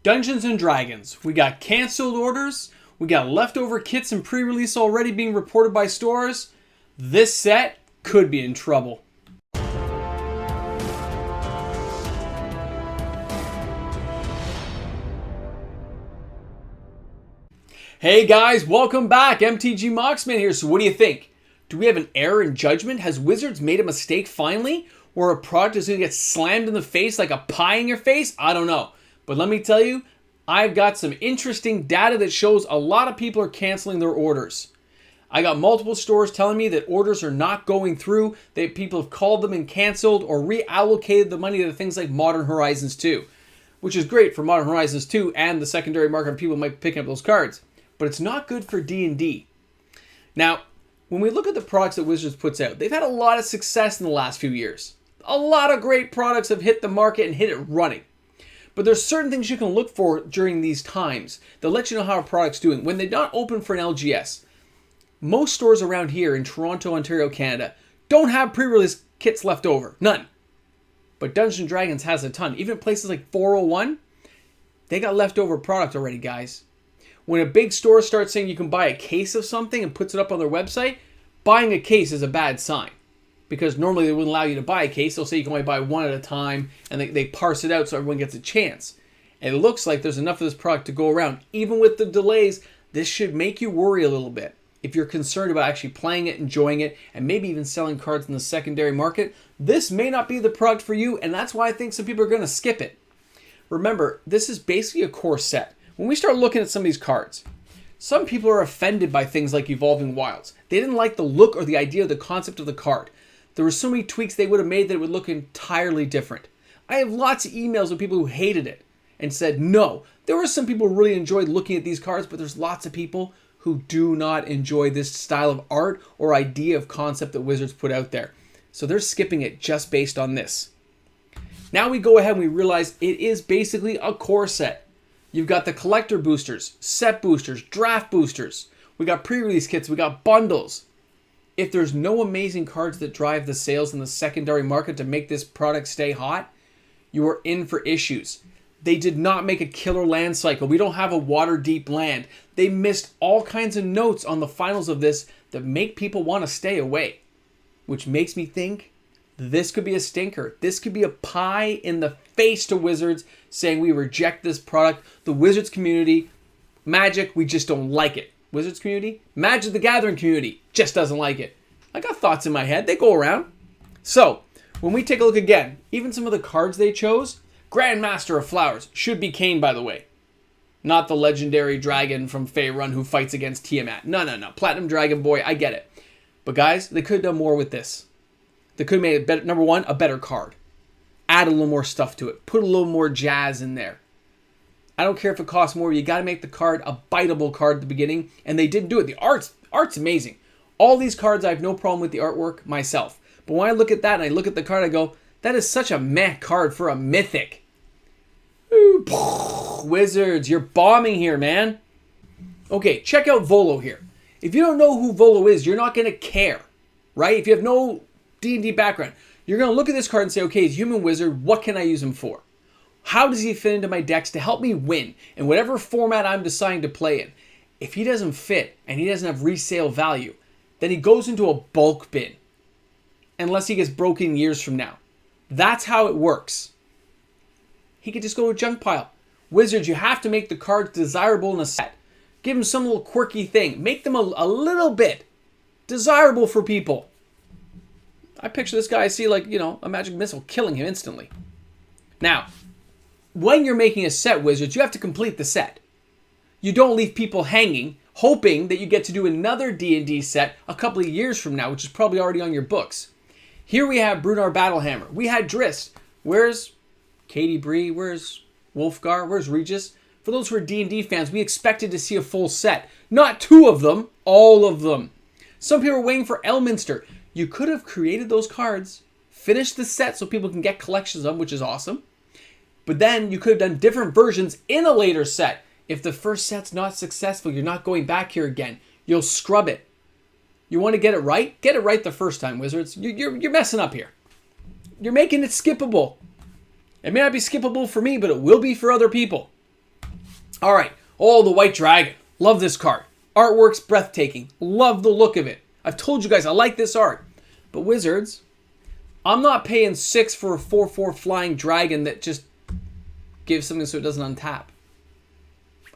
Dungeons and Dragons. We got canceled orders. We got leftover kits and pre-release already being reported by stores. This set could be in trouble. Hey guys, welcome back. MTG Moxman here. So what do you think? Do we have an error in judgment? Has Wizards made a mistake finally? Or a product is going to get slammed in the face like a pie in your face? I don't know. But let me tell you, I've got some interesting data that shows a lot of people are canceling their orders. I got multiple stores telling me that orders are not going through, that people have called them and canceled or reallocated the money to things like Modern Horizons 2, which is great for Modern Horizons 2 and the secondary market. People might pick up those cards, but it's not good for D&D. Now, when we look at the products that Wizards puts out, they've had a lot of success in the last few years. A lot of great products have hit the market and hit it running. But there's certain things you can look for during these times that let you know how a product's doing. When they're not open for an LGS, most stores around here in Toronto, Ontario, Canada don't have pre-release kits left over. None. But Dungeons & Dragons has a ton. Even places like 401, they got leftover product already, guys. When a big store starts saying you can buy a case of something and puts it up on their website, buying a case is a bad sign. Because normally they wouldn't allow you to buy a case. They'll say you can only buy one at a time, and they parse it out so everyone gets a chance. And it looks like there's enough of this product to go around. Even with the delays, this should make you worry a little bit. If you're concerned about actually playing it, enjoying it, and maybe even selling cards in the secondary market, this may not be the product for you, and that's why I think some people are going to skip it. Remember, this is basically a core set. When we start looking at some of these cards, some people are offended by things like Evolving Wilds. They didn't like the look or the idea of the concept of the card. There were so many tweaks they would have made that it would look entirely different. I have lots of emails with people who hated it and said no. There were some people who really enjoyed looking at these cards, but there's lots of people who do not enjoy this style of art or idea of concept that Wizards put out there. So they're skipping it just based on this. Now we go ahead and we realize it is basically a core set. You've got the collector boosters, set boosters, draft boosters. We got pre-release kits, we got bundles. If there's no amazing cards that drive the sales in the secondary market to make this product stay hot, you are in for issues. They did not make a killer land cycle. We don't have a water-deep land. They missed all kinds of notes on the finals of this that make people want to stay away, which makes me think this could be a stinker. This could be a pie in the face to Wizards saying we reject this product. The Wizards community, Magic, we just don't like it. Wizards community, Magic the Gathering community just doesn't like it. I got thoughts in my head. They go around. So, when we take a look again, even some of the cards they chose, Grandmaster of Flowers should be Kain, by the way. Not the legendary dragon from Faerun who fights against Tiamat. No. Platinum Dragon Boy, I get it. But guys, they could have done more with this. They could have made it better. Number one, a better card. Add a little more stuff to it. Put a little more jazz in there. I don't care if it costs more. You got to make the card a biteable card at the beginning. And they didn't do it. The art's amazing. All these cards, I have no problem with the artwork myself. But when I look at that and I look at the card, I go, that is such a meh card for a mythic. Ooh, Wizards, you're bombing here, man. Okay, check out Volo here. If you don't know who Volo is, you're not going to care, right? If you have no D&D background, you're going to look at this card and say, okay, he's human wizard. What can I use him for? How does he fit into my decks to help me win in whatever format I'm deciding to play in? If he doesn't fit and he doesn't have resale value, then he goes into a bulk bin. Unless he gets broken years from now. That's how it works. He could just go to a junk pile. Wizards, you have to make the cards desirable in a set. Give them some little quirky thing. Make them a little bit desirable for people. I picture this guy, I see like, a magic missile killing him instantly. Now, when you're making a set, Wizards, you have to complete the set. You don't leave people hanging, hoping that you get to do another D&D set a couple of years from now, which is probably already on your books. Here we have Brunar Battlehammer. We had Drizzt. Where's Katie Bree? Where's Wolfgar? Where's Regis? For those who are D&D fans, we expected to see a full set. Not two of them, all of them. Some people are waiting for Elminster. You could have created those cards, finished the set so people can get collections of them, which is awesome. But then you could have done different versions in a later set. If the first set's not successful, you're not going back here again. You'll scrub it. You want to get it right? Get it right the first time, Wizards. You're messing up here. You're making it skippable. It may not be skippable for me, but it will be for other people. All right. Oh, the White Dragon. Love this card. Artwork's breathtaking. Love the look of it. I've told you guys I like this art. But Wizards, I'm not paying 6 for a 4/4 flying dragon that just gives something so it doesn't untap.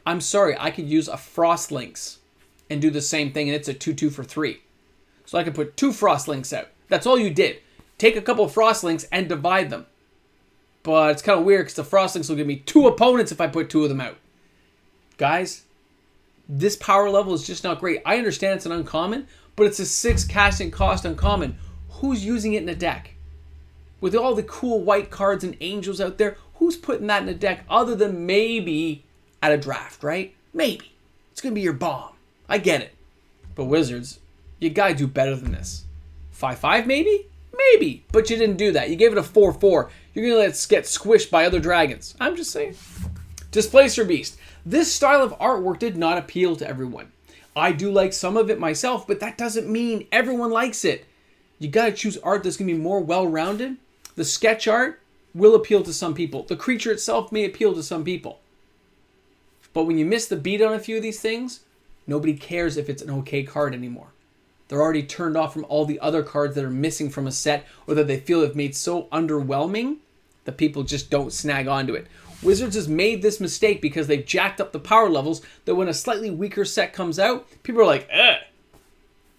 I'm sorry. I could use a Frostlynx and do the same thing, and it's a 2/2 for 3. So I could put 2 Frostlynx out. That's all you did. Take a couple of Frostlynx and divide them. But it's kind of weird because the Frostlynx will give me 2 opponents if I put 2 of them out. Guys, this power level is just not great. I understand it's an uncommon, but it's a 6 casting cost uncommon. Who's using it in a deck? With all the cool white cards and angels out there, who's putting that in a deck other than maybe at a draft, right? Maybe. It's going to be your bomb. I get it. But Wizards, you got to do better than this. 5/5 maybe? Maybe. But you didn't do that. You gave it a 4/4. You're going to let it get squished by other dragons. I'm just saying. Displacer Beast. This style of artwork did not appeal to everyone. I do like some of it myself, but that doesn't mean everyone likes it. You got to choose art that's going to be more well-rounded. The sketch art will appeal to some people. The creature itself may appeal to some people. But when you miss the beat on a few of these things, nobody cares if it's an okay card anymore. They're already turned off from all the other cards that are missing from a set or that they feel have made so underwhelming that people just don't snag onto it. Wizards has made this mistake because they've jacked up the power levels that when a slightly weaker set comes out, people are like, eh.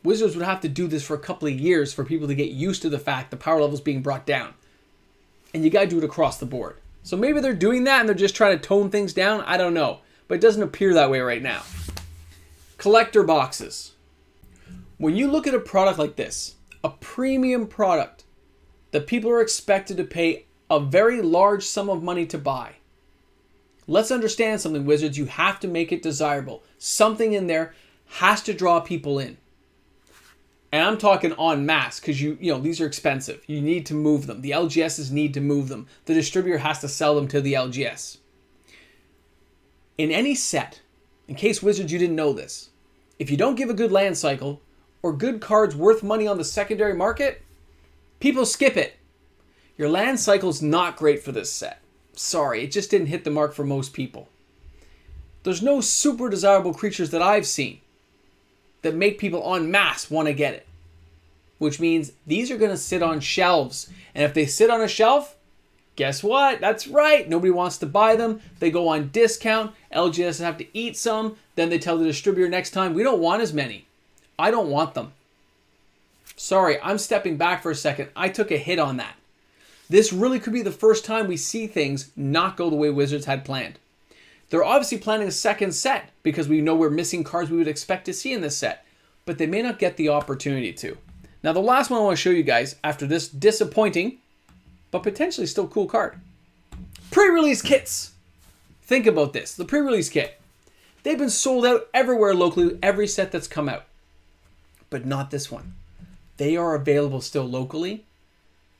Wizards would have to do this for a couple of years for people to get used to the fact the power level's being brought down. And you got to do it across the board. So maybe they're doing that and they're just trying to tone things down. I don't know. But it doesn't appear that way right now. Collector boxes. When you look at a product like this, a premium product that people are expected to pay a very large sum of money to buy, let's understand something, Wizards. You have to make it desirable. Something in there has to draw people in. And I'm talking en masse because you know these are expensive. You need to move them. The LGSs need to move them. The distributor has to sell them to the LGS. In any set, in case Wizards you didn't know this, if you don't give a good land cycle or good cards worth money on the secondary market, people skip it. Your land cycle's not great for this set. Sorry, it just didn't hit the mark for most people. There's no super desirable creatures that I've seen that make people en masse want to get it. Which means these are going to sit on shelves. And if they sit on a shelf, guess what? That's right. Nobody wants to buy them. They go on discount. LGS have to eat some. Then they tell the distributor next time, we don't want as many. I don't want them. Sorry, I'm stepping back for a second. I took a hit on that. This really could be the first time we see things not go the way Wizards had planned. They're obviously planning a second set because we know we're missing cards we would expect to see in this set, but they may not get the opportunity to. Now, the last one I want to show you guys after this disappointing, but potentially still cool card. Pre-release kits. Think about this. The pre-release kit. They've been sold out everywhere locally, every set that's come out. But not this one. They are available still locally.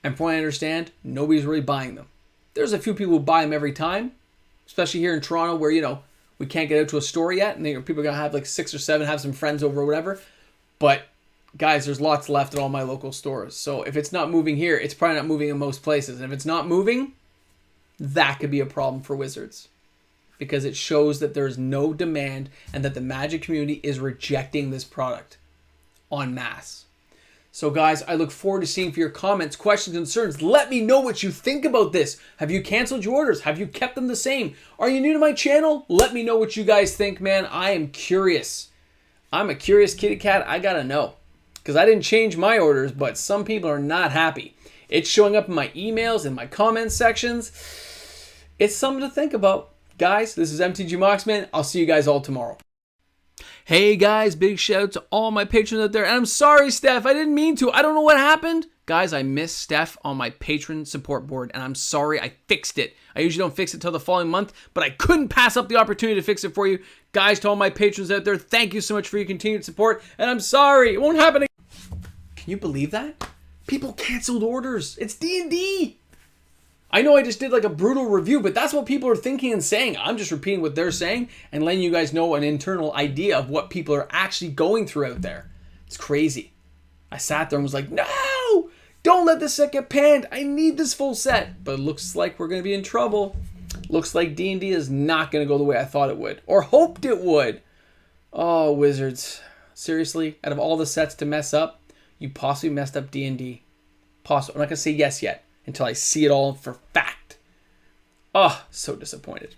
And from what I understand, nobody's really buying them. There's a few people who buy them every time, especially here in Toronto where, you know, we can't get out to a store yet. And people are going to have like 6 or 7, have some friends over or whatever. But guys, there's lots left at all my local stores. So if it's not moving here, it's probably not moving in most places. And if it's not moving, that could be a problem for Wizards. Because it shows that there's no demand and that the Magic community is rejecting this product en masse. So guys, I look forward to seeing for your comments, questions, concerns. Let me know what you think about this. Have you canceled your orders? Have you kept them the same? Are you new to my channel? Let me know what you guys think, man. I am curious. I'm a curious kitty cat. I gotta know. Because I didn't change my orders, but some people are not happy. It's showing up in my emails and my comment sections. It's something to think about. Guys, this is MTG Moxman. I'll see you guys all tomorrow. Hey guys, big shout out to all my patrons out there. And I'm sorry, Steph, I didn't mean to. I don't know what happened. Guys, I missed Steph on my patron support board, and I'm sorry. I fixed it. I usually don't fix it till the following month, but I couldn't pass up the opportunity to fix it for you. Guys, to all my patrons out there, thank you so much for your continued support, and I'm sorry. It won't happen again. Can you believe that? People canceled orders. It's D&D. I know I just did like a brutal review, but that's what people are thinking and saying. I'm just repeating what they're saying and letting you guys know an internal idea of what people are actually going through out there. It's crazy. I sat there and was like, no, don't let this set get panned. I need this full set. But it looks like we're going to be in trouble. Looks like D&D is not going to go the way I thought it would, or hoped it would. Oh, Wizards. Seriously, out of all the sets to mess up, you possibly messed up D&D. Possible. I'm not going to say yes yet until I see it all for fact. Oh, so disappointed.